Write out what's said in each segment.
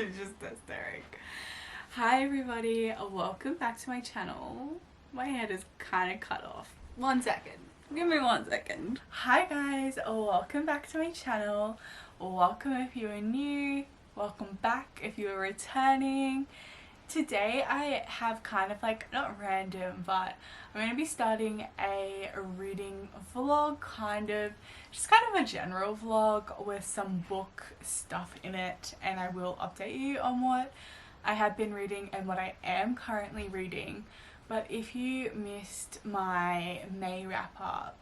Just hysteric. Hi everybody, welcome back to my channel. My head is kind of cut off. 1 second. Give me 1 second. Hi guys, welcome back to my channel. Welcome if you are new. Welcome back if you are returning. Today I have kind of like, not random, but I'm going to be starting a reading vlog, just kind of a general vlog with some book stuff in it, and I will update you on what I have been reading and what I am currently reading. But if you missed my May wrap up,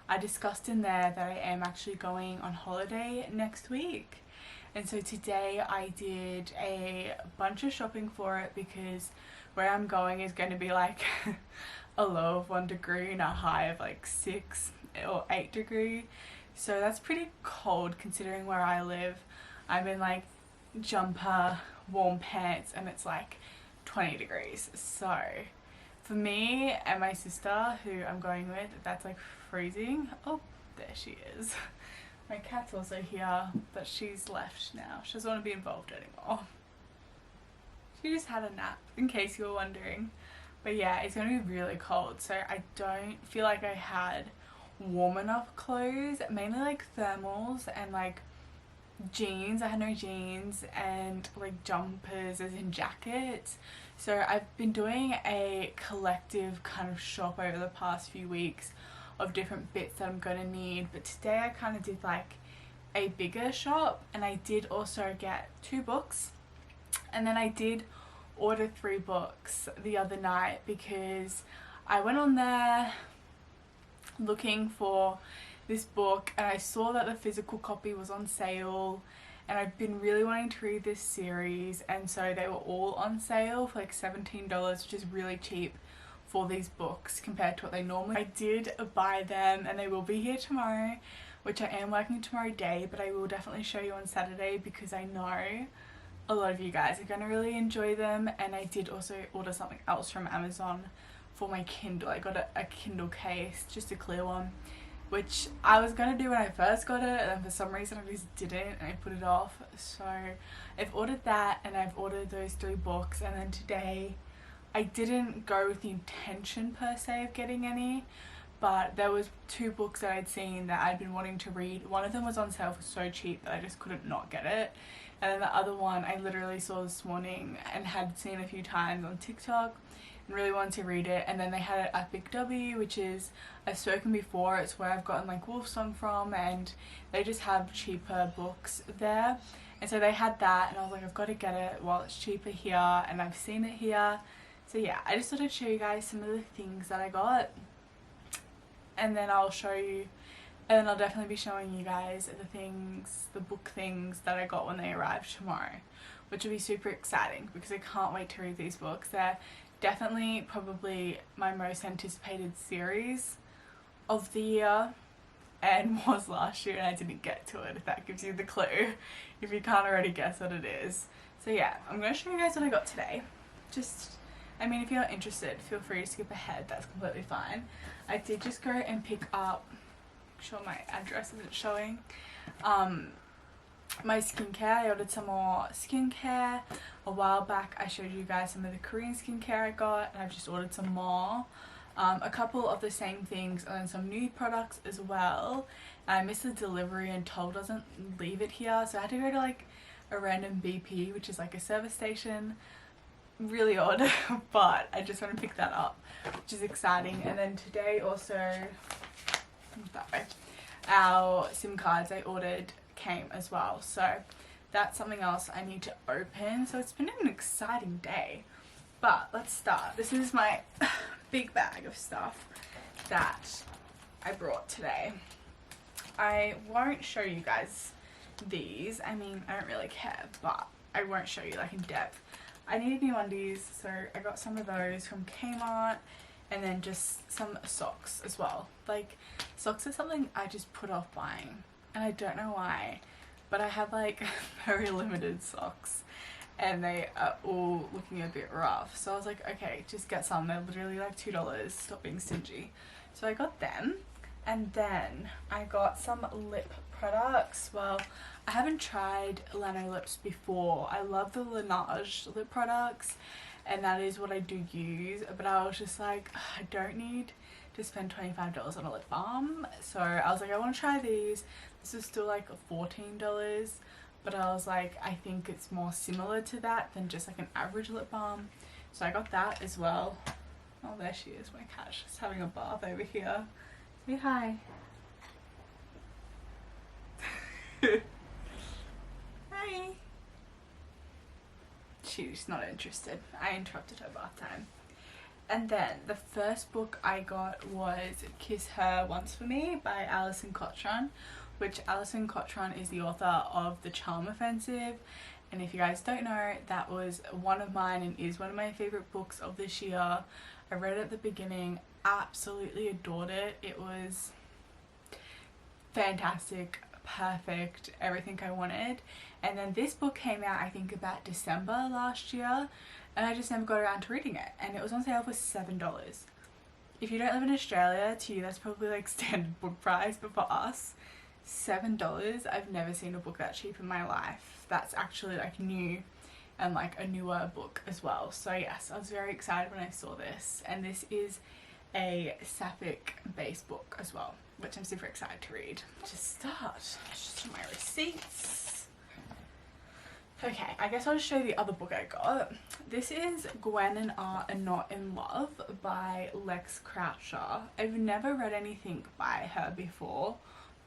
I discussed in there that I am actually going on holiday next week. And so today I did a bunch of shopping for it because where I'm going is going to be like a low of 1 degree and a high of like 6 or 8 degree. So that's pretty cold considering where I live. I'm in like jumper, warm pants, and it's like 20 degrees. So for me and my sister who I'm going with, that's like freezing. Oh, there she is. My cat's also here, but she's left now. She doesn't want to be involved anymore. She just had a nap, in case you were wondering. But yeah, it's going to be really cold, so I don't feel like I had warm enough clothes. Mainly like thermals and like jeans. I had no jeans, and like jumpers as in jackets. So I've been doing a collective kind of shop over the past few weeks of different bits that I'm going to need, but today I kind of did like a bigger shop, and I did also get 2 books, and then I did order 3 books the other night because I went on there looking for this book and I saw that the physical copy was on sale, and I've been really wanting to read this series, and so they were all on sale for like $17, which is really cheap for these books compared to what they normally. I did buy them and they will be here tomorrow, which I am working tomorrow day, but I will definitely show you on Saturday because I know a lot of you guys are going to really enjoy them. And I did also order something else from Amazon for my Kindle. I got a Kindle case, just a clear one, which I was going to do when I first got it, and then for some reason I just didn't and I put it off. So I've ordered that, and I've ordered those 3 books, and then today I didn't go with the intention per se of getting any, but there was 2 books that I'd seen that I'd been wanting to read. One of them was on sale for so cheap that I just couldn't not get it, and then the other one I literally saw this morning and had seen a few times on TikTok and really wanted to read it. And then they had it at Big W, which is, I've spoken before, it's where I've gotten like Wolfsong from, and they just have cheaper books there. And so they had that, and I was like, I've got to get it while it's cheaper here, and I've seen it here. So yeah, I just thought I'd show you guys some of the things that I got, and then I'll show you, and then I'll definitely be showing you guys the book things that I got when they arrive tomorrow, which will be super exciting because I can't wait to read these books. They're definitely probably my most anticipated series of the year, and was last year and I didn't get to it, if that gives you the clue, if you can't already guess what it is. So yeah, I'm going to show you guys what I got today. I mean, if you're not interested, feel free to skip ahead, that's completely fine. I did just go and pick up, make sure my address isn't showing, my skincare. I ordered some more skincare. A while back I showed you guys some of the Korean skincare I got, and I've just ordered some more. A couple of the same things, and then some new products as well. I missed the delivery and Toll doesn't leave it here, so I had to go to like a random BP, which is like a service station. Really odd, but I just want to pick that up, which is exciting. And then today also, that way, our SIM cards I ordered came as well, so that's something else I need to open. So it's been an exciting day, but let's start. This is my big bag of stuff that I brought today. I won't show you guys these, I mean, I don't really care, but I won't show you like in depth. I needed new undies, so I got some of those from Kmart, and then just some socks as well. Like, socks are something I just put off buying, and I don't know why, but I have like very limited socks and they are all looking a bit rough. So I was like, okay, just get some. They're literally like $2, stop being stingy. So I got them, and then I got some lip products. Well, I haven't tried Lano lips before. I love the Laneige lip products and that is what I do use, but I was just like, I don't need to spend $25 on a lip balm. So I was like, I want to try these. This is still like $14, but I was like, I think it's more similar to that than just like an average lip balm. So I got that as well. Oh, there she is, my cat. She's having a bath over here. Say hi. Hi. She's not interested. I interrupted her bath time. And then the first book I got was Kiss Her Once For Me by Alison Cotran, which Alison Cotran is the author of The Charm Offensive. And if you guys don't know, that was one of mine and is one of my favorite books of this year. I read it at the beginning, absolutely adored it. It was fantastic, perfect, everything I wanted. And then this book came out I think about December last year and I just never got around to reading it, and it was on sale for $7. If you don't live in Australia, to you that's probably like standard book price, but for us $7, I've never seen a book that cheap in my life. That's actually like new and like a newer book as well. So yes, I was very excited when I saw this, and this is a sapphic based book as well, which I'm super excited to read. To start, just my receipts. Okay, I guess I'll just show you the other book I got. This is Gwen and Art Are Not in Love by Lex Croucher. I've never read anything by her before.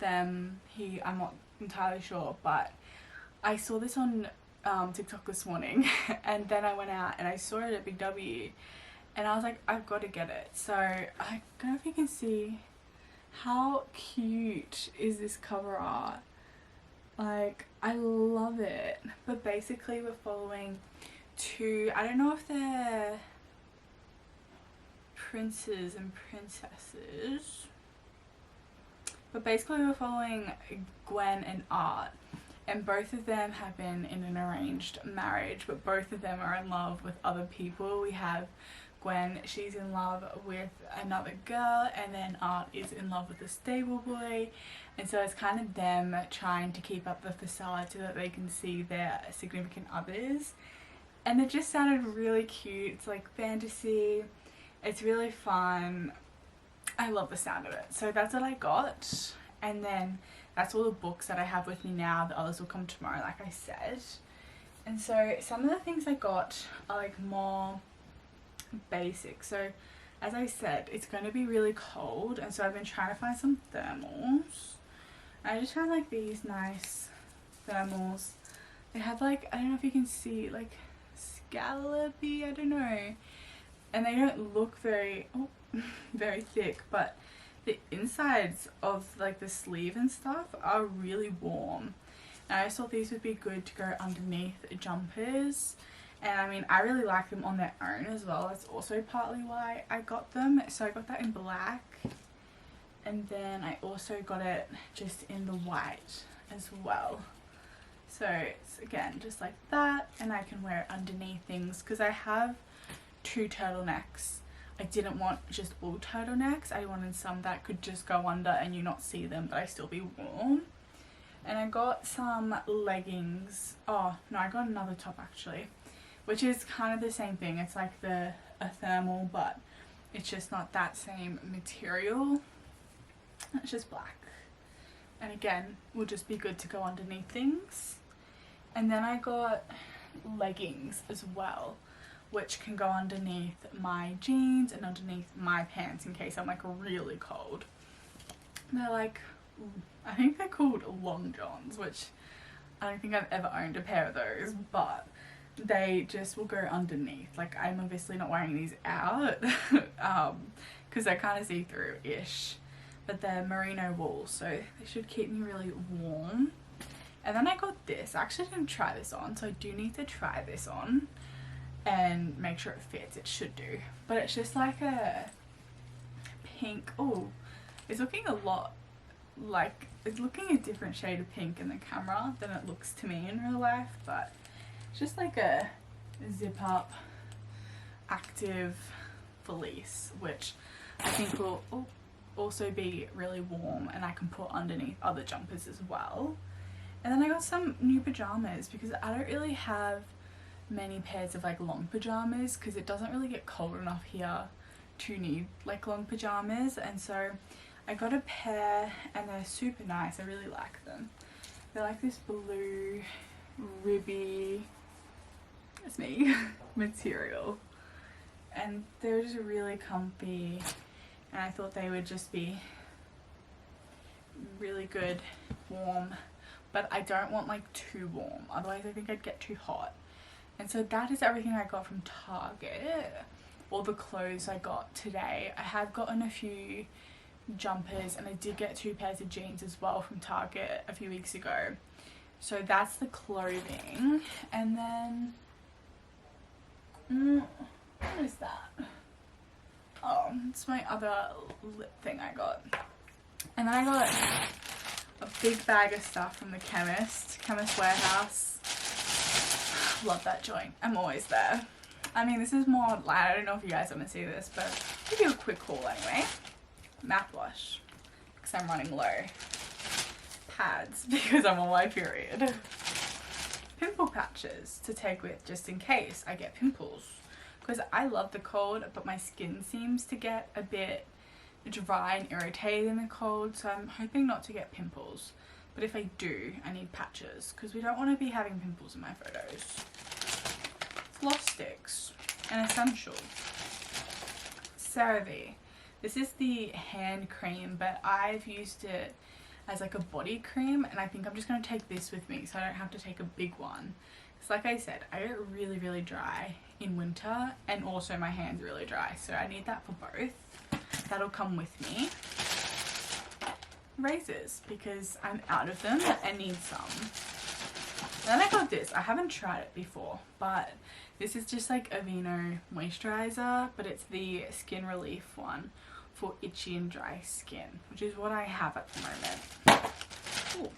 I'm not entirely sure, but I saw this on TikTok this morning and then I went out and I saw it at Big W and I was like, I've got to get it. So I don't know if you can see how cute is this cover art. Like, I love it. But basically we're following two, I don't know if they're princes and princesses, but basically we're following Gwen and Art, and both of them have been in an arranged marriage, but both of them are in love with other people. We have Gwen, she's in love with another girl, and then Art is in love with a stable boy, and so it's kind of them trying to keep up the facade so that they can see their significant others. And it just sounded really cute. It's like fantasy, it's really fun. I love the sound of it. So that's what I got, and then that's all the books that I have with me now. The others will come tomorrow, like I said. And so some of the things I got are like more basic. So as I said, it's going to be really cold, and so I've been trying to find some thermals. I just found like these nice thermals. They have like, I don't know if you can see, like scallopy, I don't know, and they don't look very very thick, but the insides of like the sleeve and stuff are really warm, and I thought these would be good to go underneath jumpers. And I mean, I really like them on their own as well. That's also partly why I got them. So I got that in black, and then I also got it just in the white as well. So it's again just like that, and I can wear it underneath things because I have two turtlenecks. I didn't want just all turtlenecks. I wanted some that could just go under and you not see them but I still be warm. And I got some leggings. Oh no, I got another top actually, which is kind of the same thing. It's like a thermal, but it's just not that same material. It's just black, and again will just be good to go underneath things. And then I got leggings as well, which can go underneath my jeans and underneath my pants in case I'm like really cold. They're like, I think they're called long johns, which I don't think I've ever owned a pair of those, but they just will go underneath. Like, I'm obviously not wearing these out because they're kind of see-through-ish, but they're merino wool, so they should keep me really warm. And then I got this. I actually didn't try this on, so I do need to try this on and make sure it fits. It should do, but it's just like a pink. Oh, it's looking a lot like, it's looking a different shade of pink in the camera than it looks to me in real life, but it's just like a zip up active fleece, which I think will, oh, also be really warm and I can put underneath other jumpers as well. And then I got some new pajamas because I don't really have many pairs of like long pajamas because it doesn't really get cold enough here to need like long pajamas. And so I got a pair and they're super nice. I really like them. They're like this blue ribby, it's me, material, and they're just really comfy, and I thought they would just be really good warm, but I don't want like too warm, otherwise I think I'd get too hot. And so that is everything I got from Target, all the clothes I got today. I have gotten a few jumpers and I did get 2 pairs of jeans as well from Target a few weeks ago. So that's the clothing. And then what is that? Oh, it's my other lip thing I got. And then I got a big bag of stuff from the Chemist Warehouse. Love that joint. I'm always there. I mean, this is more like, I don't know if you guys want to see this, but I'll give you a quick haul anyway. Mouthwash because I'm running low. Pads because I'm on my period. Pimple patches to take with just in case I get pimples, because I love the cold but my skin seems to get a bit dry and irritated in the cold, so I'm hoping not to get pimples, but if I do I need patches because we don't want to be having pimples in my photos. Floss sticks, an essential. CeraVe. This is the hand cream, but I've used it as like a body cream, and I think I'm just going to take this with me so I don't have to take a big one. Because like I said, I get really dry in winter, and also my hands are really dry, so I need that for both. That'll come with me. Razors, because I'm out of them and need some. Then I got this. I haven't tried it before, but this is just like Aveeno moisturizer, but it's the skin relief one for itchy and dry skin, which is what I have at the moment. Ooh.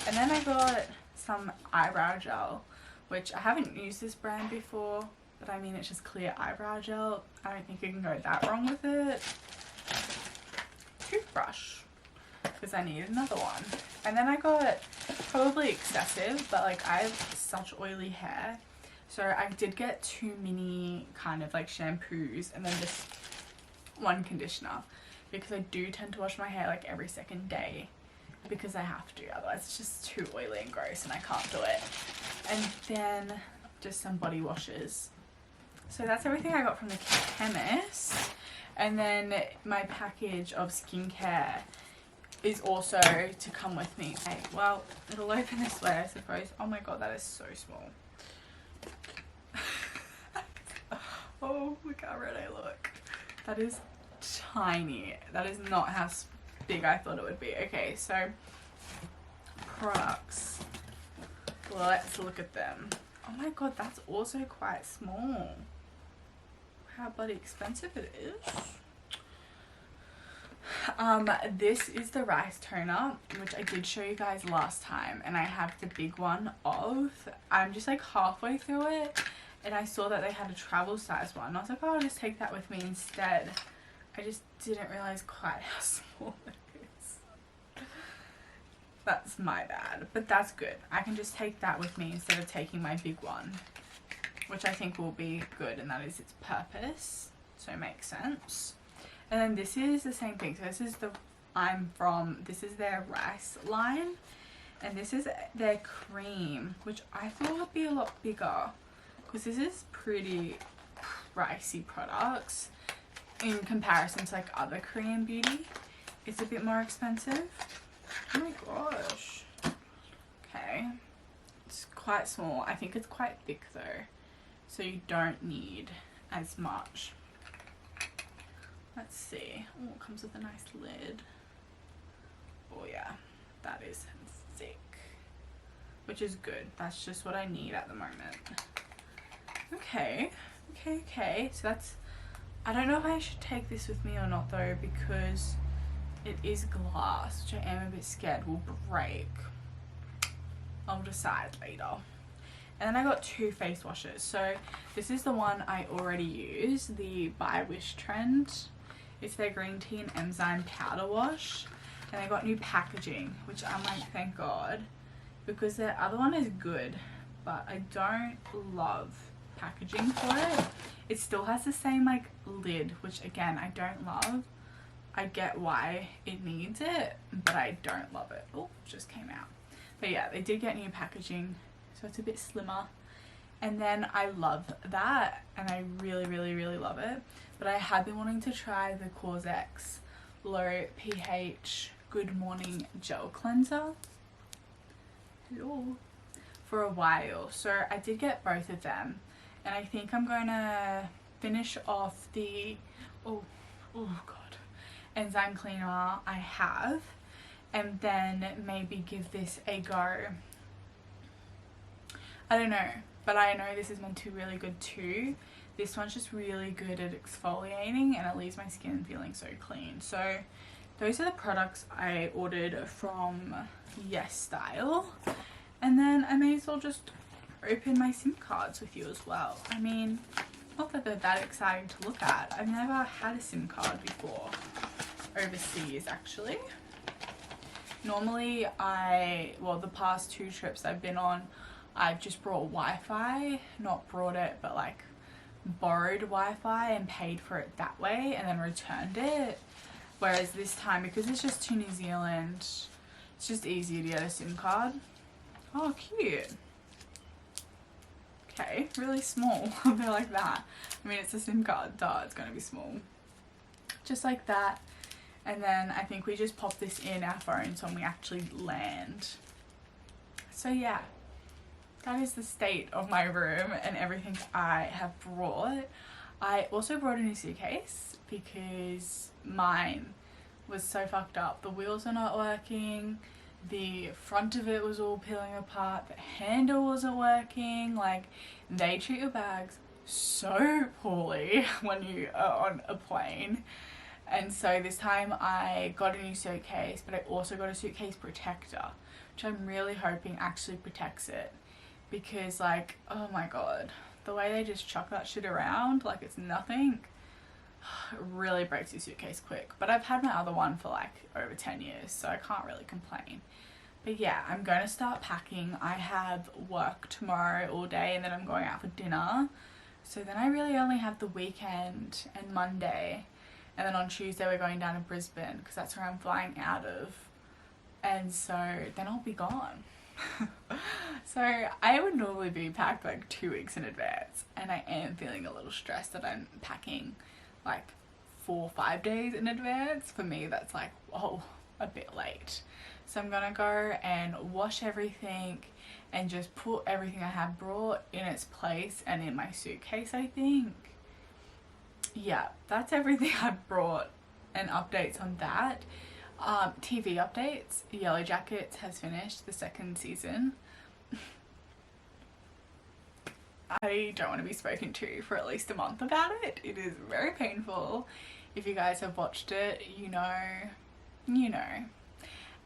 And then I got some eyebrow gel, which I haven't used this brand before, but I mean, it's just clear eyebrow gel. I don't think you can go that wrong with it. Toothbrush, because I need another one. And then I got, probably excessive, but like I have such oily hair, so I did get 2 mini kind of like shampoos and then just 1 conditioner, because I do tend to wash my hair like every second day because I have to, otherwise it's just too oily and gross and I can't do it. And then just some body washes. So that's everything I got from the Chemist. And then my package of skincare is also to come with me. Okay, well, it'll open this way, I suppose. Oh my god, that is so small. Oh, look how red I look. That is tiny. That is not how big I thought it would be. Okay, so products. Let's look at them. Oh my god, that's also quite small. How bloody expensive it is. This is the rice toner, which I did show you guys last time, and I have the big one of. I'm just like halfway through it, and I saw that they had a travel size one. I was like, oh, I'll just take that with me instead. I just didn't realize quite how small it is. That's my bad, but that's good. I can just take that with me instead of taking my big one, which I think will be good, and that is its purpose, so it makes sense. And then this is the same thing. So this is this is their rice line, and this is their cream, which I thought would be a lot bigger because this is pretty pricey products in comparison to like other Korean beauty. It's a bit more expensive. Oh my gosh. Okay, it's quite small. I think it's quite thick though, so you don't need as much. Let's see. Oh, it comes with a nice lid. Oh yeah, that is thick, which is good. That's just what I need at the moment. Okay. So that's, I don't know if I should take this with me or not though, because it is glass, which I am a bit scared will break. I'll decide later. And then I got 2 face washes. So this is the one I already use, the By Wish Trend. It's their green tea and enzyme powder wash. And they got new packaging, which I'm like, thank God. Because their other one is good, but I don't love packaging for it. It still has the same like lid, which again, I don't love. I get why it needs it, but I don't love it. Oh, just came out. But yeah, they did get new packaging, so it's a bit slimmer. And then I love that, and I really, really, really love it. But I have been wanting to try the Cause X Low pH Good Morning Gel Cleanser. Hello. For a while. So I did get both of them. And I think I'm going to finish off the, oh God, enzyme cleaner I have. And then maybe give this a go. I don't know. But I know this is meant to be really good too. This one's just really good at exfoliating and it leaves my skin feeling so clean. So those are the products I ordered from Yes Style. And then I may as well just open my SIM cards with you as well. I mean, not that they're that exciting to look at. I've never had a SIM card before. Overseas actually. Normally the past 2 trips I've been on, I've just brought Wi-Fi, not brought it, but like borrowed Wi-Fi and paid for it that way and then returned it. Whereas this time, because it's just to New Zealand, it's just easier to get a SIM card. Oh, cute. Okay, really small. They're like that. I mean, it's a SIM card, duh, it's gonna be small. Just like that. And then I think we just pop this in our phones when we actually land. So yeah. That is the state of my room and everything I have brought. I also brought a new suitcase because mine was so fucked up. The wheels are not working. The front of it was all peeling apart. The handle wasn't working. Like, they treat your bags so poorly when you are on a plane. And so this time I got a new suitcase, but I also got a suitcase protector, which I'm really hoping actually protects it. Because like, oh my God, the way they just chuck that shit around like it's nothing, it really breaks your suitcase quick. But I've had my other one for like over 10 years, so I can't really complain. But yeah, I'm going to start packing. I have work tomorrow all day and then I'm going out for dinner. So then I really only have the weekend and Monday. And then on Tuesday we're going down to Brisbane because that's where I'm flying out of. And so then I'll be gone. So I would normally be packed like 2 weeks in advance, and I am feeling a little stressed that I'm packing like 4 or 5 days in advance. For me that's like, whoa, a bit late. So I'm gonna go and wash everything and just put everything I have brought in its place and in my suitcase, I think. Yeah, that's everything I've brought and updates on that. TV updates. Yellow Jackets has finished the 2nd season. I don't want to be spoken to for at least a month about it. It is very painful. If you guys have watched it, you know.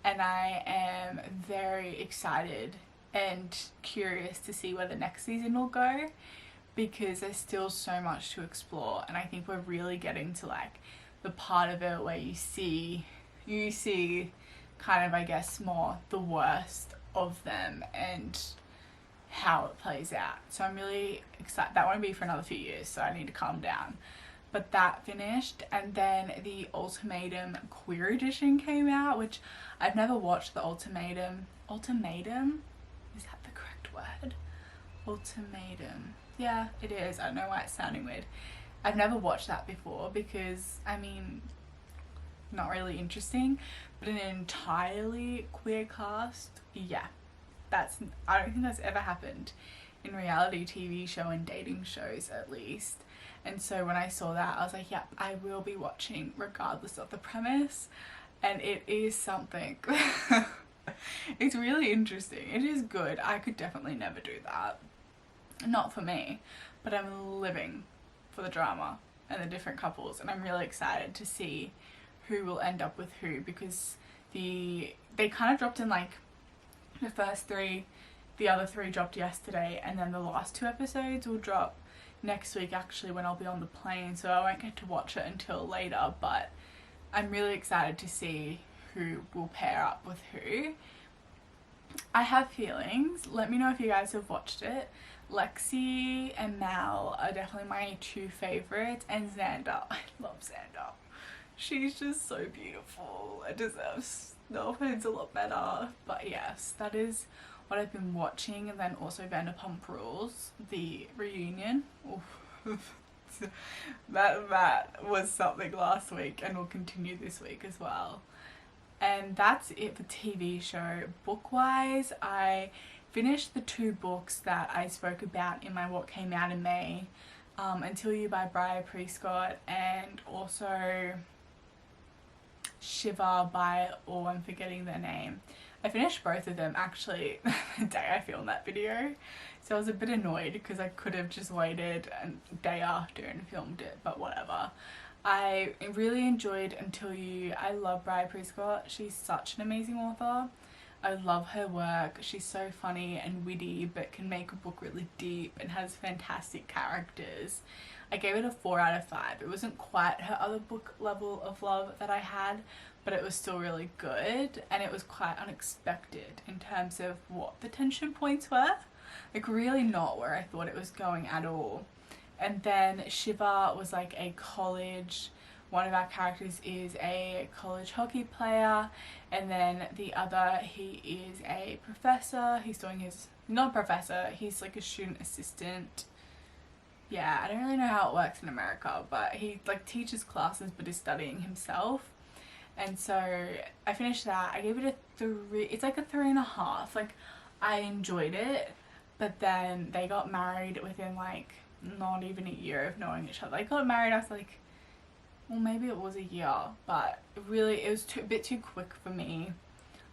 And I am very excited and curious to see where the next season will go, because there's still so much to explore, and I think we're really getting to like the part of it where you see kind of, I guess, more the worst of them and how it plays out. So I'm really excited. That won't be for another few years, so I need to calm down. But that finished, and then the Ultimatum Queer Edition came out, which I've never watched. The Ultimatum, is that the correct word? Ultimatum, yeah, it is. I don't know why it's sounding weird. I've never watched that before because, I mean, not really interesting. But an entirely queer cast, yeah, I don't think that's ever happened in reality TV show and dating shows, at least. And so when I saw that, I was like, yep, I will be watching regardless of the premise. And it is something. It's really interesting. It is good. I could definitely never do that. Not for me, but I'm living for the drama and the different couples, and I'm really excited to see who will end up with who, because they kind of dropped in like the first 3, the other 3 dropped yesterday, and then the last 2 episodes will drop next week actually, when I'll be on the plane, so I won't get to watch it until later, but I'm really excited to see who will pair up with who. I have feelings. Let me know if you guys have watched it. Lexi and Mal are definitely my two favourites, and Xander. I love Xander. She's just so beautiful. It deserves no offense a lot better. But yes, that is what I've been watching. And then also Vanderpump Rules, the reunion. that was something last week and will continue this week as well. And that's it for TV show. Book wise, I finished the 2 books that I spoke about in my What Came Out in May, Until You by Briar, Prescott, and also Shiver by, oh, I'm forgetting their name. I finished both of them actually the day I filmed that video, so I was a bit annoyed because I could have just waited a day after and filmed it, but whatever. I really enjoyed Until You. I love Briar Prescott. She's such an amazing author. I love her work. She's so funny and witty, but can make a book really deep and has fantastic characters. I gave it a 4 out of 5. It wasn't quite her other book level of love that I had, but it was still really good, and it was quite unexpected in terms of what the tension points were. Like really not where I thought it was going at all. And then Shiver was like a college, one of our characters is a college hockey player, and then the other, he is a professor. He's doing his, not professor, he's like a student assistant. Yeah, I don't really know how it works in America, but he like teaches classes but is studying himself. And so I finished that. I gave it a 3, it's like a 3.5. Like I enjoyed it, but then they got married within like not even a year of knowing each other. They got married after like, well maybe it was a year, but really it was a bit too quick for me.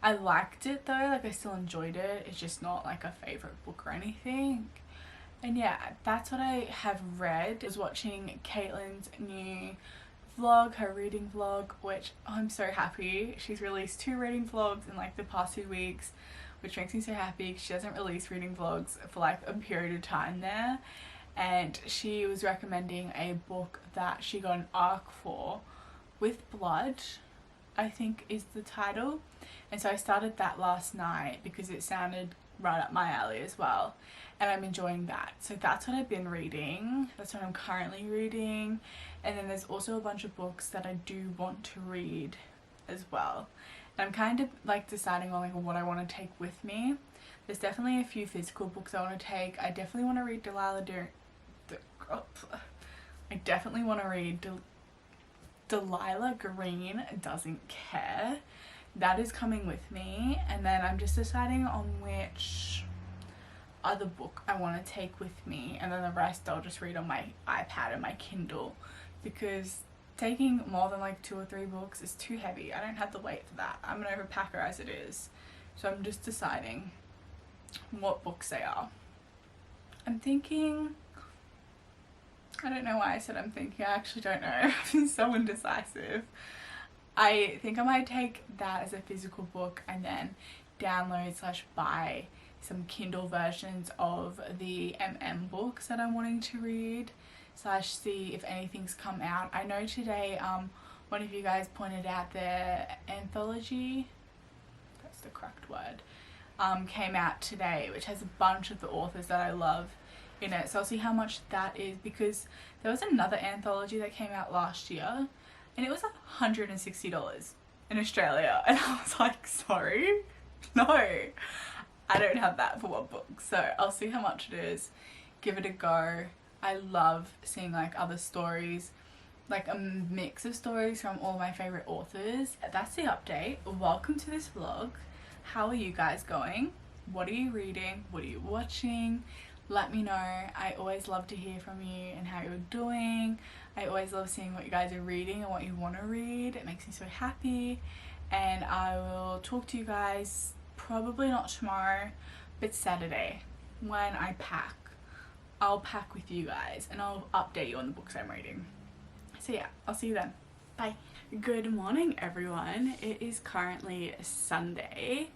I liked it though, like I still enjoyed it. It's just not like a favourite book or anything. And yeah, that's what I have read. I was watching Caitlin's new vlog, her reading vlog, which I'm so happy. She's released 2 reading vlogs in like the past 2 weeks, which makes me so happy. She doesn't release reading vlogs for like a period of time there. And she was recommending a book that she got an ARC for, With Blood, I think is the title. And so I started that last night because it sounded right up my alley as well, and I'm enjoying that. So that's what I've been reading. That's what I'm currently reading. And then there's also a bunch of books that I do want to read as well. And I'm kind of like deciding on like what I want to take with me. There's definitely a few physical books I want to take. I definitely want to read Delilah Green Doesn't Care. That is coming with me. And then I'm just deciding on which other book I want to take with me, and then the rest I'll just read on my iPad and my Kindle, because taking more than like 2 or 3 books is too heavy. I don't have the weight for that. I'm an overpacker as it is. So I'm just deciding what books they are. I'm thinking, I don't know why I said I'm thinking, I actually don't know. I've been so indecisive. I think I might take that as a physical book and then download/buy some Kindle versions of the books that I'm wanting to read, /see if anything's come out. I know today one of you guys pointed out their anthology, that's the correct word, came out today, which has a bunch of the authors that I love in it. So I'll see how much that is, because there was another anthology that came out last year and it was like $160 in Australia, and I was like, sorry, no, I don't have that for one book. So I'll see how much it is, give it a go. I love seeing like other stories, like a mix of stories from all my favorite authors. That's the update. Welcome to this vlog. How are you guys going? What are you reading? What are you watching? Let me know. I always love to hear from you and how you're doing. I always love seeing what you guys are reading and what you want to read. It makes me so happy. And I will talk to you guys probably not tomorrow, but Saturday when I pack. I'll pack with you guys and I'll update you on the books I'm reading. So yeah, I'll see you then. Bye. Good morning everyone. It is currently Sunday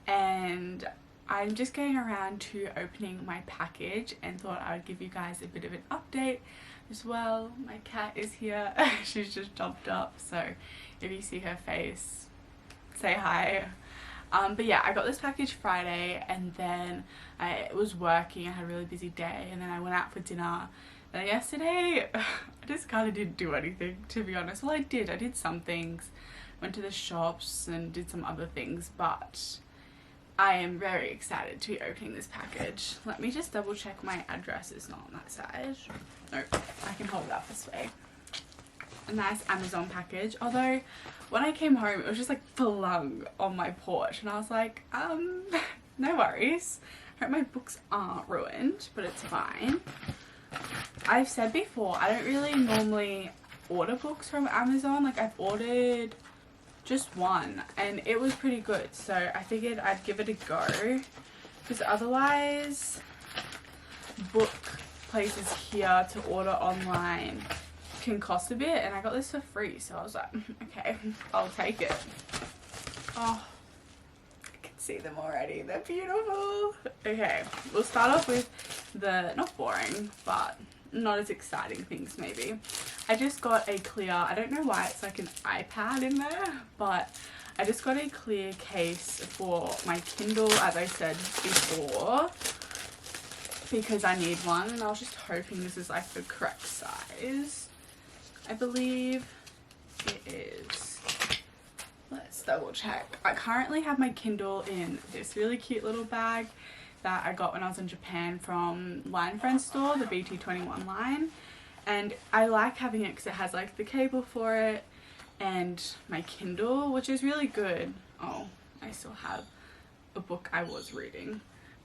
and I'm just getting around to opening my package and thought I would give you guys a bit of an update as well. My cat is here. She's just jumped up, so if you see her face, say hi. But yeah, I got this package Friday, and then I was working. I had a really busy day, and then I went out for dinner. And yesterday I just kind of didn't do anything, to be honest. Well, I did some things, went to the shops and did some other things, but I am very excited to be opening this package. Let me just double check my address is not on that side. Nope, I can hold it up this way. A nice Amazon package, although when I came home it was just like flung on my porch, and I was like, no worries. I hope my books aren't ruined, but it's fine. I've said before, I don't really normally order books from Amazon. Like, I've ordered just one and it was pretty good, so I figured I'd give it a go, because otherwise book places here to order online can cost a bit, and I got this for free, so I was like, okay, I'll take it. Oh, I can see them already, they're beautiful. Okay, we'll start off with the not boring but not as exciting things maybe. I just got a clear, I don't know why it's like an iPad in there, but I just got a clear case for my Kindle, as I said before, because I need one, and I was just hoping this is like the correct size. I believe it is. Let's double check. I currently have my Kindle in this really cute little bag that I got when I was in Japan from Line Friends store, the BT21 line, and I like having it because it has like the cable for it and my Kindle, which is really good. Oh, I still have a book I was reading,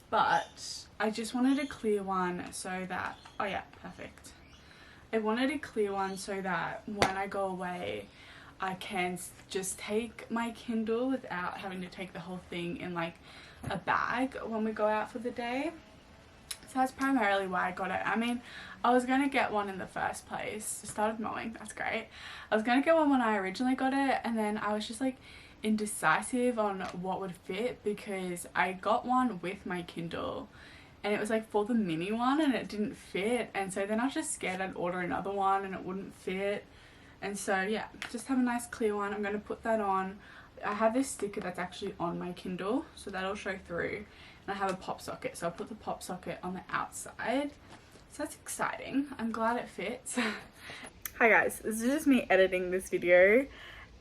but I just wanted a clear one so that, oh yeah, perfect. I wanted a clear one so that when I go away I can just take my Kindle without having to take the whole thing in like a bag when we go out for the day. So that's primarily why I got it. I mean, I was going to get one in the first place. I started mowing, that's great. I was going to get one when I originally got it, and then I was just like indecisive on what would fit, because I got one with my Kindle and it was like for the mini one and it didn't fit, and so then I was just scared I'd order another one and it wouldn't fit. And so yeah, just have a nice clear one. I'm going to put that on. I have this sticker that's actually on my Kindle, so that'll show through, and I have a pop socket, so I'll put the pop socket on the outside. So that's exciting. I'm glad it fits. Hi guys, this is just me editing this video,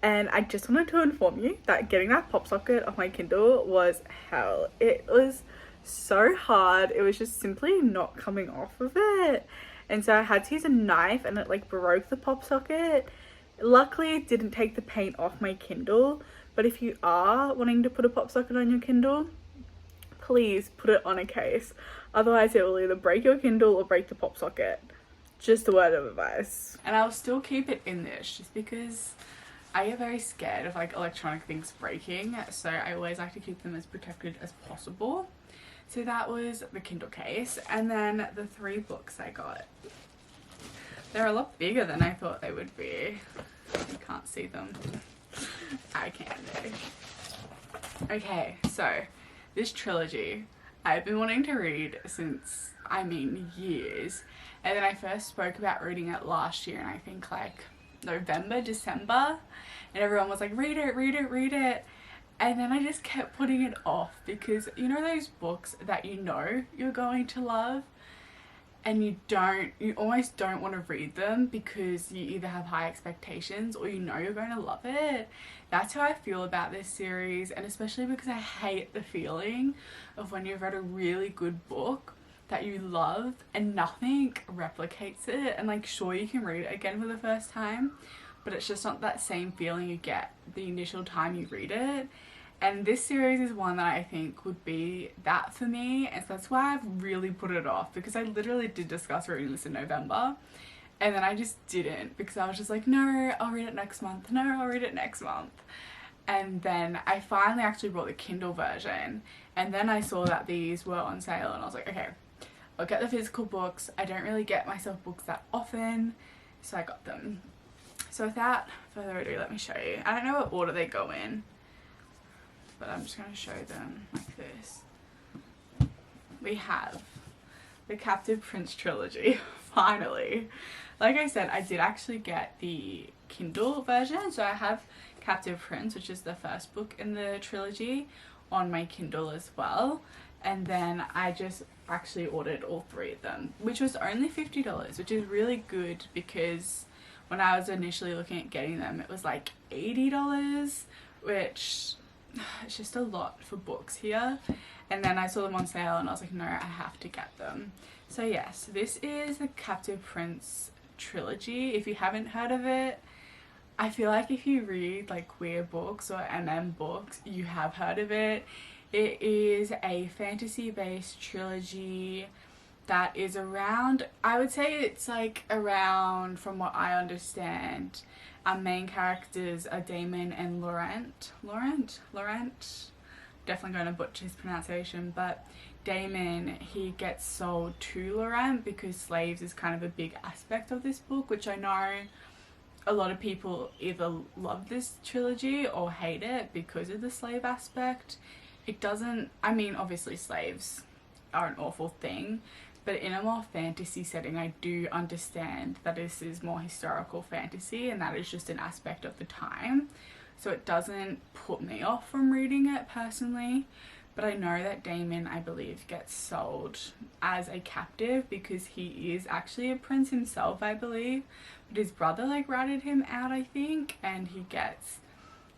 and I just wanted to inform you that getting that pop socket off my Kindle was hell. It was so hard. It was just simply not coming off of it, and so I had to use a knife, and it like broke the pop socket. Luckily it didn't take the paint off my Kindle, but if you are wanting to put a pop socket on your Kindle, please put it on a case, otherwise it will either break your Kindle or break the pop socket. Just a word of advice. And I'll still keep it in this just because I get very scared of like electronic things breaking, so I always like to keep them as protected as possible. So that was the Kindle case, and then the 3 books I got. They're a lot bigger than I thought they would be. You can't see them. I can though. Okay, so this trilogy I've been wanting to read since, I mean, years. And then I first spoke about reading it last year, and I think like November, December, and everyone was like, read it, read it, read it. And then I just kept putting it off, because you know those books that you know you're going to love, and you almost don't want to read them because you either have high expectations or you know you're going to love it. That's how I feel about this series, and especially because I hate the feeling of when you've read a really good book that you love and nothing replicates it, and like sure you can read it again for the first time, but it's just not that same feeling you get the initial time you read it. And this series is one that I think would be that for me, and so that's why I've really put it off, because I literally did discuss reading this in November, and then I just didn't, because I was just like, no, I'll read it next month, no, I'll read it next month. And then I finally actually bought the Kindle version, and then I saw that these were on sale, and I was like, okay, I'll get the physical books. I don't really get myself books that often, so I got them. So without further ado, let me show you. I don't know what order they go in, but I'm just going to show them like this. we have the Captive Prince trilogy, finally. Like I said, I did actually get the Kindle version, so I have Captive Prince, which is the first book in the trilogy, on my Kindle as well. And then I just actually ordered all three of them, which was only $50, which is really good because when I was initially looking at getting them, it was like $80, which it's just a lot for books here. And then I saw them on sale and I was like, no, I have to get them. So yes, this is the Captive Prince trilogy. If you haven't heard of it, I feel like if you read like queer books or books, you have heard of it. It is a fantasy based trilogy that is around, I would say it's like around, from what I understand, our main characters are Damon and Laurent. Definitely going to butcher his pronunciation, but Damon, he gets sold to Laurent because slaves is kind of a big aspect of this book, which I know a lot of people either love this trilogy or hate it because of the slave aspect. It doesn't, I mean, obviously slaves are an awful thing, but in a more fantasy setting, I do understand that this is more historical fantasy and that is just an aspect of the time. So it doesn't put me off from reading it personally, but I know that Damon, I believe, gets sold as a captive because he is actually a prince himself, I believe, but his brother like ratted him out, I think, and he gets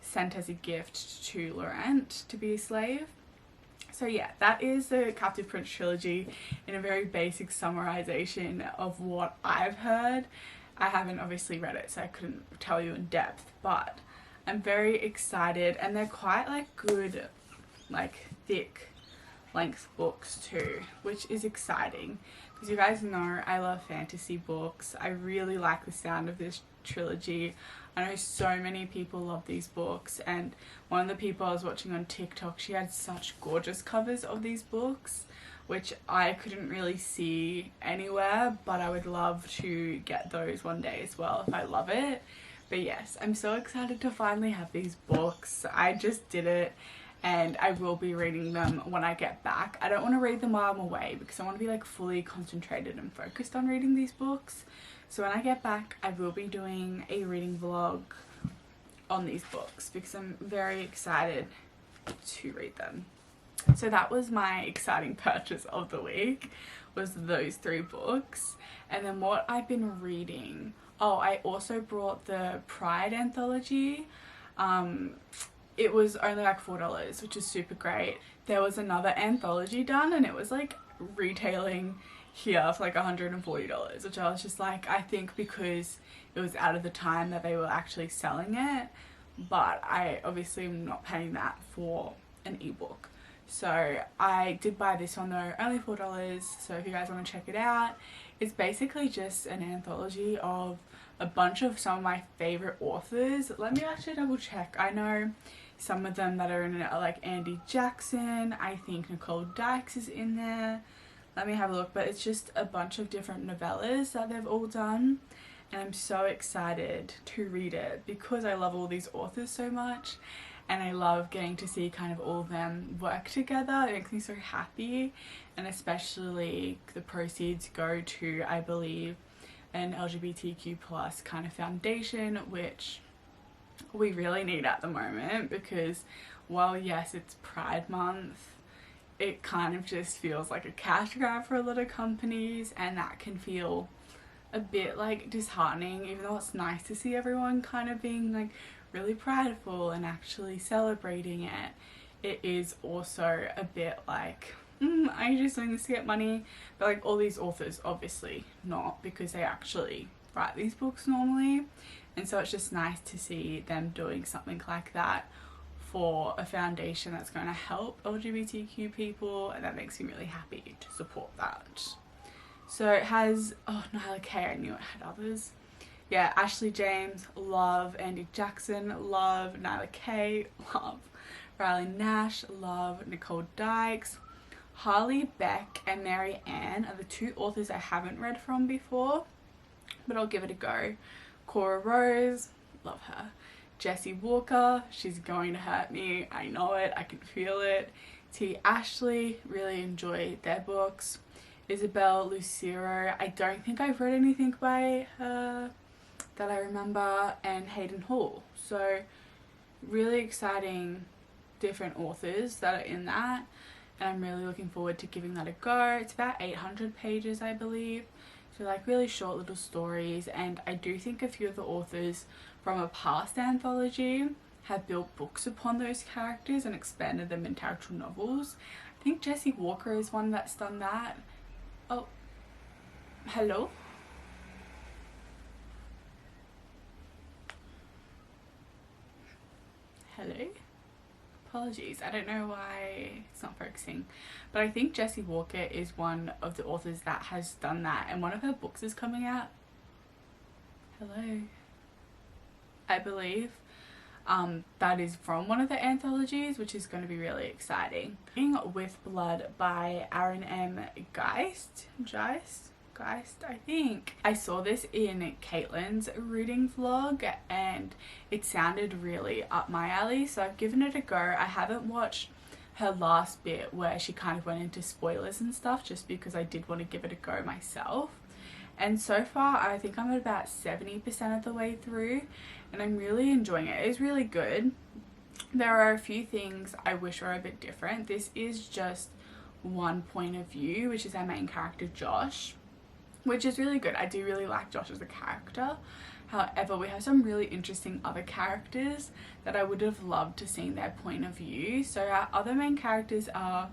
sent as a gift to Laurent to be a slave. So yeah, that is the Captive Prince trilogy in a very basic summarization of what I've heard. I haven't obviously read it, so I couldn't tell you in depth, but I'm very excited, and they're quite like good, like thick length books too, which is exciting because you guys know I love fantasy books. I really like the sound of this trilogy. I know so many people love these books, and one of the people I was watching on TikTok, she had such gorgeous covers of these books, which I couldn't really see anywhere, but I would love to get those one day as well if I love it. But yes, I'm so excited to finally have these books. I just did it, and I will be reading them when I get back. I don't want to read them while I'm away because I want to be like fully concentrated and focused on reading these books. So when I get back, I will be doing a reading vlog on these books because I'm very excited to read them. So that was my exciting purchase of the week, was those three books. And then what I've been reading, oh, I also brought the Pride anthology. It was only like $4, which is super great. There was another anthology done and it was like retailing here for like $140, which I was just like, I think because it was out of the time that they were actually selling it, but I obviously am not paying that for an ebook. So I did buy this one though, only $4, so if you guys want to check it out, it's basically just an anthology of a bunch of some of my favorite authors. Let me actually double check. I know some of them that are in it are like Andy Jackson, I think Nicole Dykes is in there. Let me have a look, but it's just a bunch of different novellas that they've all done, and I'm so excited to read it because I love all these authors so much, and I love getting to see kind of all of them work together. It makes me so happy, and especially the proceeds go to, I believe, an LGBTQ plus kind of foundation, which we really need at the moment because, well, yes, it's Pride Month, it kind of just feels like a cash grab for a lot of companies, and that can feel a bit like disheartening, even though it's nice to see everyone kind of being like really prideful and actually celebrating it. It is also a bit like, are you just doing this to get money? But like all these authors, obviously not, because they actually write these books normally, and so it's just nice to see them doing something like that for a foundation that's going to help LGBTQ people, and that makes me really happy to support that. So it has, oh, Nyla Kay, I knew it had others. Yeah, Ashley James, love. Andy Jackson, love. Nyla Kay, love. Riley Nash, love. Nicole Dykes. Harley Beck and Mary Ann are the two authors I haven't read from before, but I'll give it a go. Cora Rose, love her. Jessie Walker, she's going to hurt me, I know it, I can feel it. T. Ashley, really enjoy their books. Isabel Lucero, I don't think I've read anything by her that I remember, and Hayden Hall. So really exciting different authors that are in that, and I'm really looking forward to giving that a go. It's about 800 pages, I believe, so like really short little stories, and I do think a few of the authors from a past anthology have built books upon those characters and expanded them into actual novels. I think Jessie Walker is one that's done that. Oh, hello? Hello? Apologies, I don't know why it's not focusing, but I think Jessie Walker is one of the authors that has done that, and one of her books is coming out. Hello? I believe. That is from one of the anthologies, which is going to be really exciting. With Blood by Aaron M. Geist, I think. I saw this in Caitlin's reading vlog and it sounded really up my alley, so I've given it a go. I haven't watched her last bit where she kind of went into spoilers and stuff, just because I did want to give it a go myself. And so far I think I'm at about 70% of the way through, and I'm really enjoying it. It's really good. There are a few things I wish were a bit different. This is just one point of view, which is our main character Josh, which is really good. I do really like Josh as a character. However, we have some really interesting other characters that I would have loved to see their point of view. So our other main characters are,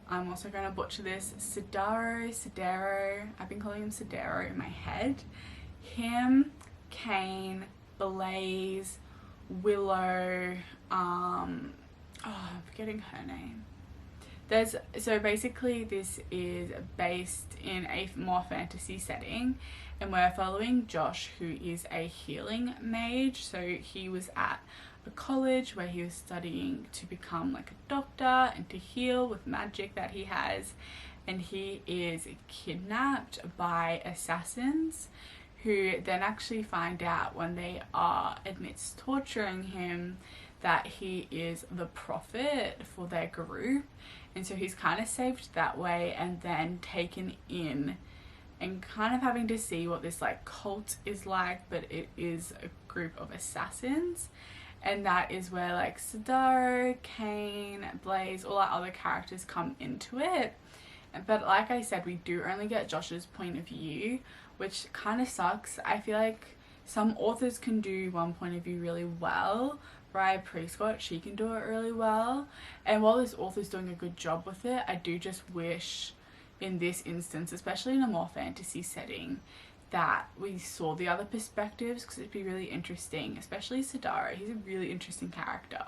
I'm also going to butcher this, Cedero, I've been calling him Cedero in my head. Him, Kane, Blaze, Willow, I'm forgetting her name. So basically this is based in a more fantasy setting, and we're following Josh, who is a healing mage. So he was at a college where he was studying to become like a doctor and to heal with magic that he has, and he is kidnapped by assassins who then actually find out when they are amidst torturing him that he is the prophet for their group, and so he's kind of saved that way and then taken in and kind of having to see what this like cult is like, but it is a group of assassins. And that is where like Cedaro, Kane, Blaze, all our other characters come into it. But like I said, we do only get Josh's point of view, which kind of sucks. I feel like some authors can do one point of view really well. Briar, Prescott, she can do it really well. And while this author's doing a good job with it, I do just wish in this instance, especially in a more fantasy setting, that we saw the other perspectives, because it'd be really interesting, especially Cedaro. He's a really interesting character.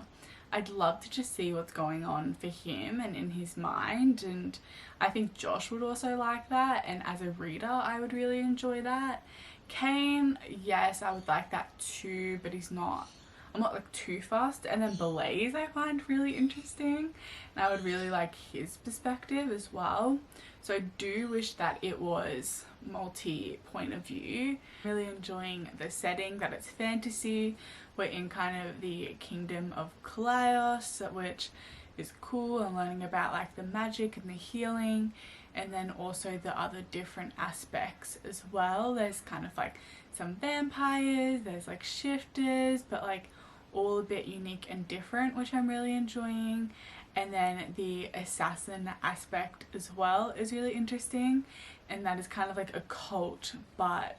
I'd love to just see what's going on for him and in his mind, and I think Josh would also like that, and as a reader I would really enjoy that. Kane, yes, I would like that too, but I'm not like too fast. And then Blaze I find really interesting, and I would really like his perspective as well. So I do wish that it was multi-point of view. Really enjoying the setting, that it's fantasy. We're in kind of the kingdom of Crea, which is cool, and learning about like the magic and the healing, and then also the other different aspects as well. There's kind of like some vampires, there's like shifters, but like all a bit unique and different, which I'm really enjoying. And then the assassin aspect as well is really interesting, and that is kind of like a cult, but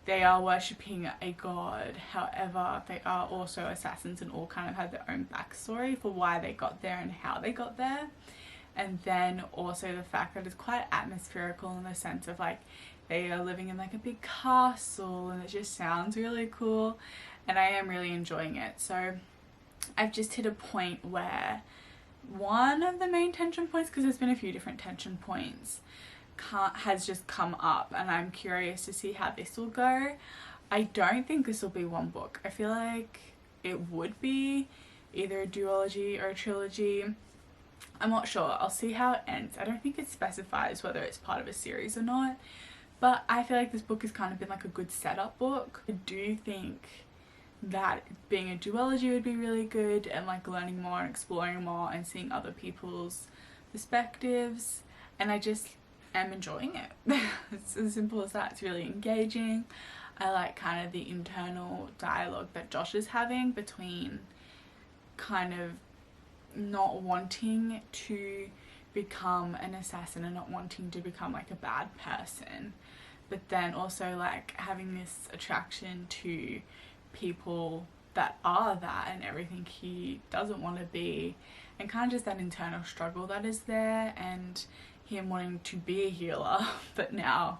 they are worshipping a god. However, they are also assassins and all kind of have their own backstory for why they got there and how they got there. And then also the fact that it's quite atmospherical in the sense of like they are living in like a big castle, and it just sounds really cool, and I am really enjoying it. So I've just hit a point where one of the main tension points, because there's been a few different tension points, has just come up, and I'm curious to see how this will go. I don't think this will be one book. I feel like it would be either a duology or a trilogy. I'm not sure. I'll see how it ends. I don't think it specifies whether it's part of a series or not, but I feel like this book has kind of been like a good setup book. I do think that being a duology would be really good, and like learning more and exploring more and seeing other people's perspectives, and I just am enjoying it. It's as simple as that. It's really engaging. I like kind of the internal dialogue that Josh is having between kind of not wanting to become an assassin and not wanting to become like a bad person, but then also like having this attraction to people that are that and everything he doesn't want to be, and kind of just that internal struggle that is there, and him wanting to be a healer but now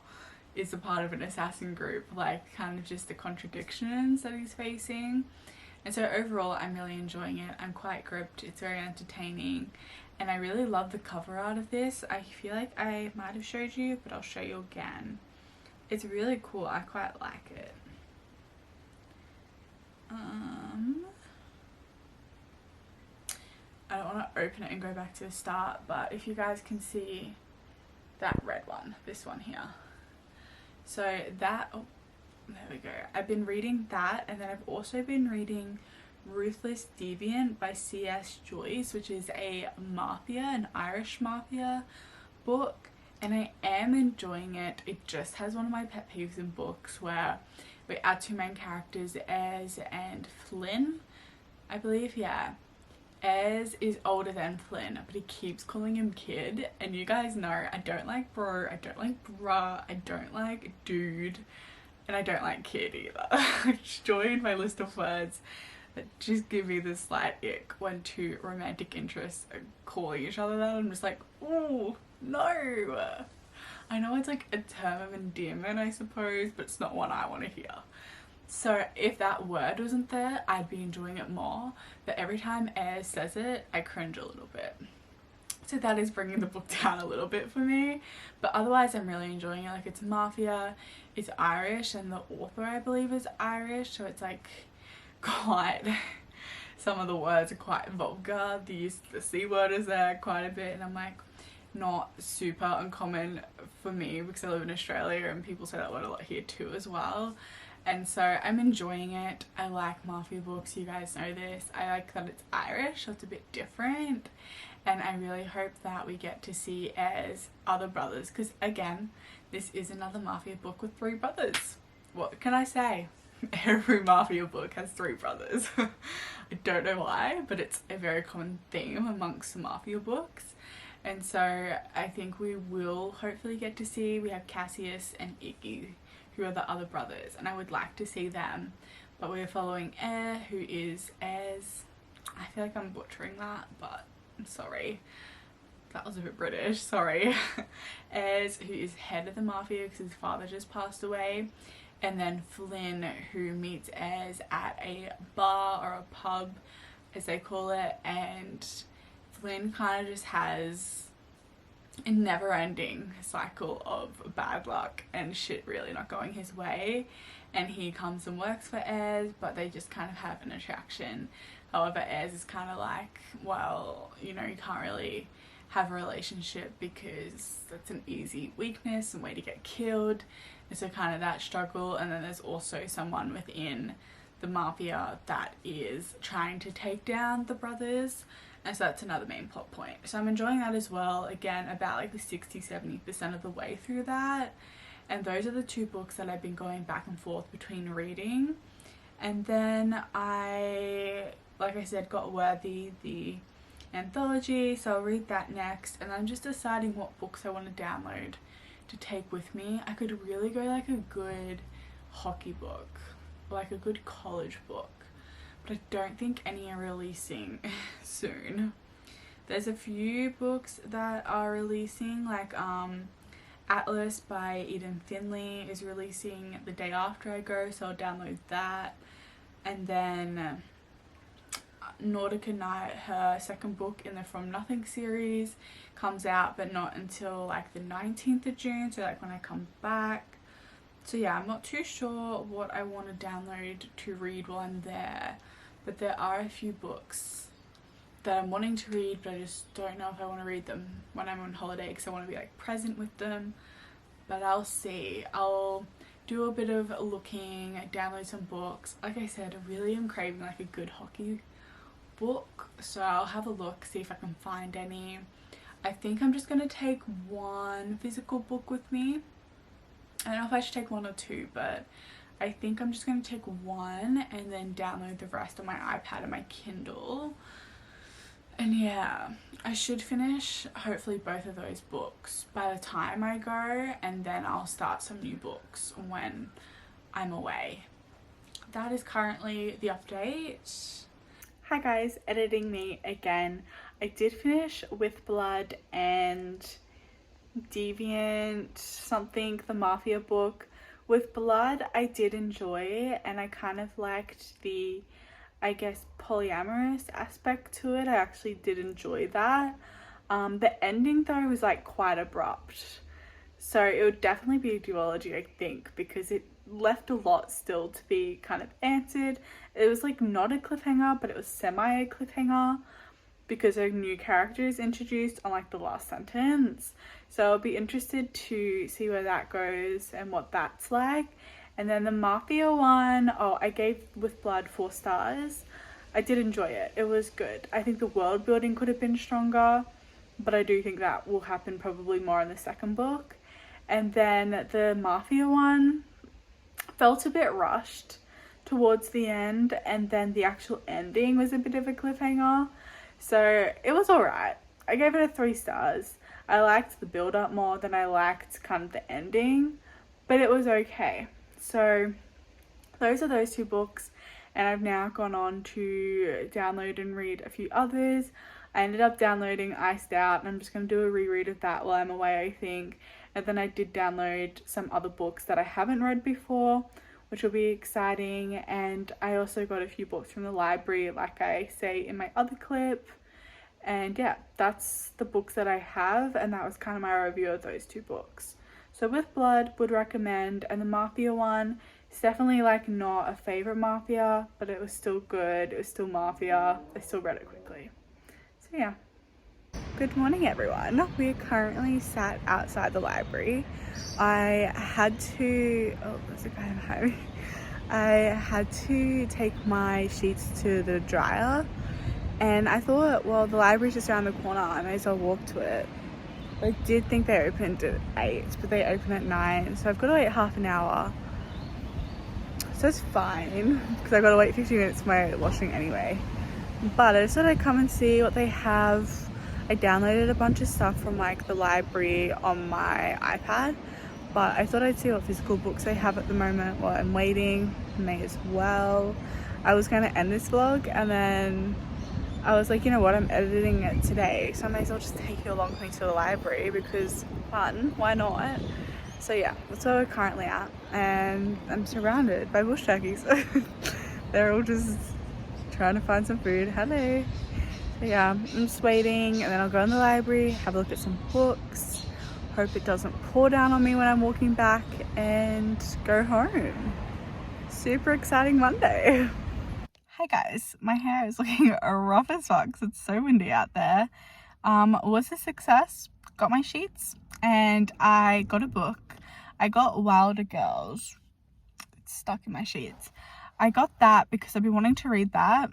is a part of an assassin group, like kind of just the contradictions that he's facing. And so overall I'm really enjoying it. I'm quite gripped. It's very entertaining, and I really love the cover art of this. I feel like I might have showed you, but I'll show you again. It's really cool. I quite like it. I don't want to open it and go back to the start, but if you guys can see that red one, this one here. So that, oh, there we go. I've been reading that, and then I've also been reading Ruthless, Deviant by C.S. Joyce, which is a mafia, an Irish mafia book, and I am enjoying it. It just has one of my pet peeves in books where our two main characters, Ez and Flynn, I believe, yeah. Ez is older than Flynn, but he keeps calling him kid, and you guys know I don't like bro, I don't like bruh, I don't like dude, and I don't like kid either. Join my list of words that just give me this slight ick when two romantic interests are calling each other that. I'm just like, oh no. I know it's like a term of endearment, I suppose, but it's not one I want to hear. So if that word wasn't there, I'd be enjoying it more, but every time Ez says it, I cringe a little bit. So that is bringing the book down a little bit for me, but otherwise I'm really enjoying it. Like, it's mafia, it's Irish, and the author I believe is Irish, so it's like quite, some of the words are quite vulgar. The C word is there quite a bit, and I'm like, not super uncommon for me because I live in Australia and people say that word a lot here too as well. And so I'm enjoying it. I like mafia books, you guys know this. I like that it's Irish, so it's a bit different, and I really hope that we get to see as other brothers, because again, this is another mafia book with 3 brothers. What can I say? Every mafia book has 3 brothers. I don't know why, but it's a very common theme amongst the mafia books. And so I think we will hopefully get to see, we have Cassius and Iggy, who are the other brothers, and I would like to see them. But we're following who is Ez. I feel like I'm butchering that, but I'm sorry. That was a bit British, sorry. Ez, who is head of the mafia because his father just passed away. And then Flynn, who meets Ez at a bar or a pub, as they call it, and Flynn kind of just has a never-ending cycle of bad luck and shit really not going his way, and he comes and works for Ez, but they just kind of have an attraction. However, Ez is kind of like, well, you know, you can't really have a relationship because that's an easy weakness and way to get killed, and so kind of that struggle. And then there's also someone within the mafia that is trying to take down the brothers, and so that's another main plot point. So I'm enjoying that as well. Again, about like the 60-70% of the way through that, and those are the 2 books that I've been going back and forth between reading. And then I, like I said, got Worthy, the anthology, so I'll read that next, and I'm just deciding what books I want to download to take with me. I could really go like a good hockey book, or like a good college book, but I don't think any are releasing soon. There's a few books that are releasing, like Atlas by Eden Finley is releasing the day after I go, so I'll download that. And then Nautica Night, her second book in the From Nothing series, comes out, but not until like the 19th of June, so like when I come back. So yeah, I'm not too sure what I want to download to read while I'm there, but there are a few books that I'm wanting to read, but I just don't know if I want to read them when I'm on holiday because I want to be like present with them. But I'll see. I'll do a bit of looking, download some books. Like I said, I really am craving like a good hockey book, so I'll have a look, see if I can find any. I think I'm just going to take one physical book with me. I don't know if I should take one or two, but I think I'm just going to take one and then download the rest on my iPad and my Kindle. And yeah, I should finish hopefully both of those books by the time I go, and then I'll start some new books when I'm away. That is currently the update. Hi guys, editing me again. I did finish With Blood and Deviant something, the Mafia book. With Blood I did enjoy, and I kind of liked the, I guess, polyamorous aspect to it. I actually did enjoy that. The ending though was like quite abrupt, so it would definitely be a duology, I think, because it left a lot still to be kind of answered. It was like not a cliffhanger, but it was semi a cliffhanger because a new character is introduced on like the last sentence. So I'll be interested to see where that goes and what that's like. And then the Mafia one, oh, I gave With Blood 4 stars. I did enjoy it. It was good. I think the world building could have been stronger, but I do think that will happen probably more in the second book. And then the Mafia one felt a bit rushed towards the end, and then the actual ending was a bit of a cliffhanger. So it was alright. I gave it a 3 stars. I liked the build up more than I liked kind of the ending, but it was okay. So those are those 2 books, and I've now gone on to download and read a few others. I ended up downloading Iced Out, and I'm just going to do a reread of that while I'm away, I think. And then I did download some other books that I haven't read before, which will be exciting. And I also got a few books from the library, like I say in my other clip. And yeah, that's the books that I have, and that was kind of my review of those 2 books. So With Blood, would recommend, and the Mafia one, it's definitely like not a favorite Mafia, but it was still good. It was still Mafia. I still read it quickly. So yeah. Good morning everyone. We are currently sat outside the library. I had to, oh there's a guy behind me. I had to take my sheets to the dryer, and I thought, well, the library's just around the corner, I may as well walk to it. I did think they opened at 8, but they open at 9, so I've got to wait half an hour. So it's fine, because I've got to wait 15 minutes for my washing anyway. But I just thought I'd come and see what they have. I downloaded a bunch of stuff from like the library on my iPad, but I thought I'd see what physical books they have at the moment while I'm waiting. May as well. I was going to end this vlog, and then I was like, you know what, I'm editing it today, so I may as well just take you along with me to the library because fun, why not? So yeah, that's where we're currently at, and I'm surrounded by bush turkeys. They're all just trying to find some food. Hello. So yeah, I'm just waiting, and then I'll go in the library, have a look at some books, hope it doesn't pour down on me when I'm walking back, and go home. Super exciting Monday. Hey guys, my hair is looking rough as fuck because it's so windy out there. Was a success, got my sheets, and I got a book. I got Wilder Girls. It's stuck in my sheets. I got that because I've been wanting to read that.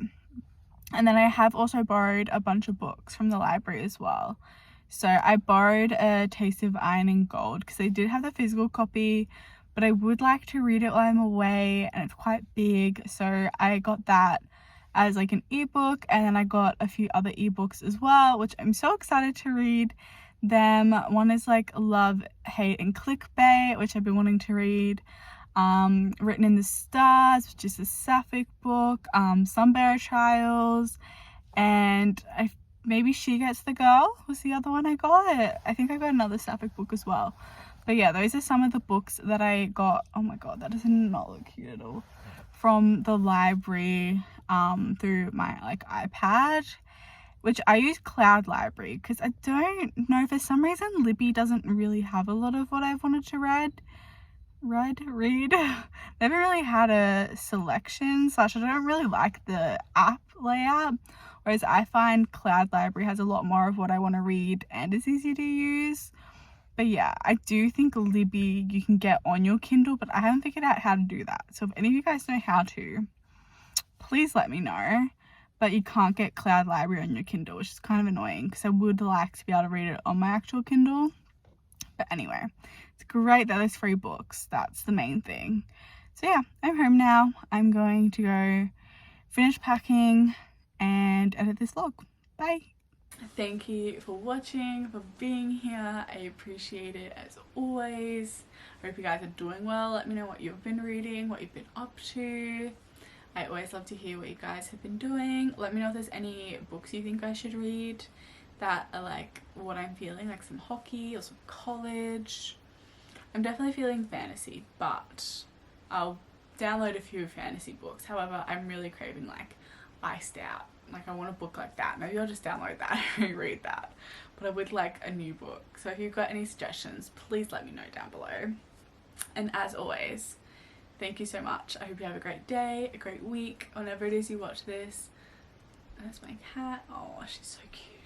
And then I have also borrowed a bunch of books from the library as well. So I borrowed A Taste of Iron and Gold because they did have the physical copy, but I would like to read it while I'm away, and it's quite big, so I got that as like an ebook. And then I got a few other ebooks as well, which I'm so excited to read them. One is like Love, Hate and Clickbait, which I've been wanting to read. Written in the Stars, which is a sapphic book. Sunbearer Trials, and maybe She Gets the Girl was the other one I got. I think I got another sapphic book as well. But yeah, those are some of the books that I got. Oh my god, that does not look cute at all. From the library, through my like iPad, which I use Cloud Library because I don't know, for some reason Libby doesn't really have a lot of what I've wanted to read. Never really had a selection, / I don't really like the app layout, whereas I find Cloud Library has a lot more of what I want to read and is easy to use. But yeah, I do think Libby you can get on your Kindle, but I haven't figured out how to do that. So if any of you guys know how to, please let me know. But you can't get Cloud Library on your Kindle, which is kind of annoying because I would like to be able to read it on my actual Kindle. But anyway, it's great that there's free books. That's the main thing. So yeah, I'm home now. I'm going to go finish packing and edit this vlog. Bye. Thank you for watching, for being here. I appreciate it as always. I hope you guys are doing well. Let me know what you've been reading, what you've been up to. I always love to hear what you guys have been doing. Let me know if there's any books you think I should read that are like what I'm feeling, like some hockey or some college. I'm definitely feeling fantasy, but I'll download a few fantasy books. However, I'm really craving like Iced Out. Like I want a book like that. Maybe I'll just download that and read that. But I would like a new book. So if you've got any suggestions, please let me know down below. And as always, thank you so much. I hope you have a great day, a great week, whenever it is you watch this. That's my cat. Oh, she's so cute.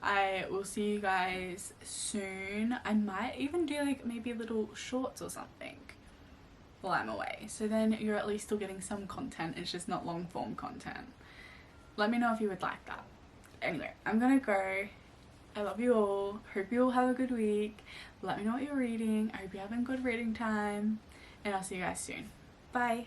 I will see you guys soon. I might even do like maybe little shorts or something while I'm away. So then you're at least still getting some content. It's just not long form content. Let me know if you would like that. Anyway, I'm gonna go. I love you all. Hope you all have a good week. Let me know what you're reading. I hope you're having good reading time. And I'll see you guys soon. Bye.